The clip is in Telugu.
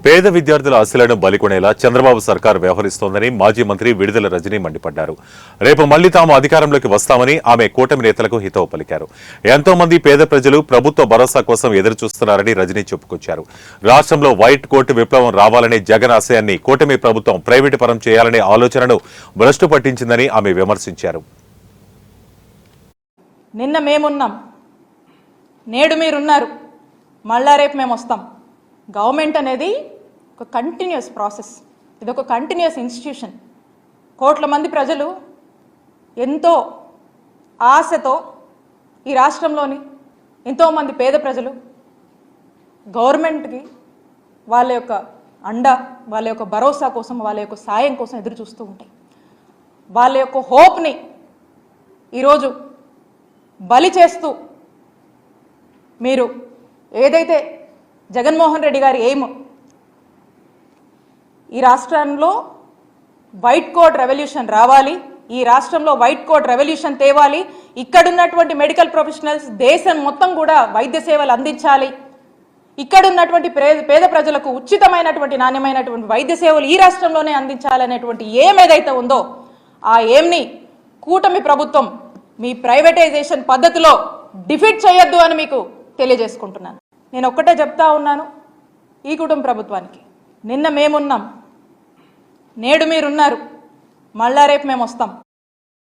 పేద విద్యార్థుల ఆశలను బలికొనేలా చంద్రబాబు సర్కార్ వ్యవహరిస్తోందని మాజీ మంత్రి విడుదల రజనీ మండిపడ్డారు. రేపు మళ్లీ తాము అధికారంలోకి వస్తామని ఆమె కూటమి నేతలకు హితవు పలికారు. ఎంతో మంది పేద ప్రజలు ప్రభుత్వ భరోసా కోసం ఎదురుచూస్తున్నారని రజనీ చెప్పుకొచ్చారు. రాష్ట్రంలో వైట్ కోట్ విప్లవం రావాలనే జగన్ ఆశయాన్ని కూటమి ప్రభుత్వం ప్రైవేటు పరం చేయాలనే ఆలోచనను భ్రష్టు పట్టించిందని ఆమె విమర్శించారు. నిన్న మేమున్నాం, నేడు మీరున్నారు, మళ్ళా రేపు మేము వస్తాం. గవర్నమెంట్ అనేది ఒక కంటిన్యూస్ ప్రాసెస్, ఇది ఒక కంటిన్యూస్ ఇన్స్టిట్యూషన్. కోట్ల మంది ప్రజలు ఎంతో ఆశతో ఈ రాష్ట్రంలోని ఎంతోమంది పేద ప్రజలు గవర్నమెంట్కి వాళ్ళ యొక్క అండ, వాళ్ళ యొక్క భరోసా కోసం, వాళ్ళ యొక్క సాయం కోసం ఎదురు చూస్తూ ఉంటాయి. వాళ్ళ యొక్క హోప్ని ఈరోజు బలి చేస్తూ మీరు ఏదైతే జగన్మోహన్ రెడ్డి గారి ఎయిమ్ ఈ రాష్ట్రంలో వైట్ కోట్ రెవల్యూషన్ రావాలి, ఈ రాష్ట్రంలో వైట్ కోట్ రెవల్యూషన్ తేవాలి, ఇక్కడున్నటువంటి మెడికల్ ప్రొఫెషనల్స్ దేశం మొత్తం కూడా వైద్య సేవలు అందించాలి, ఇక్కడున్నటువంటి పేద ప్రజలకు ఉచితమైనటువంటి నాణ్యమైనటువంటి వైద్య సేవలు ఈ రాష్ట్రంలోనే అందించాలనేటువంటి ఎయిమ్ ఏదైతే ఉందో ఆ ఎయిమ్ని కూటమి ప్రభుత్వం మీ ప్రైవేటైజేషన్ పద్ధతిలో డిఫీట్ చేయొద్దు అని మీకు తెలియజేసుకుంటున్నాను. నేను ఒక్కటే చెప్తా ఉన్నాను ఈ కుటుంబ ప్రభుత్వానికి, నిన్న మేమున్నాం, నేడు మీరున్నారు, మళ్ళా రేపు మేము వస్తాం.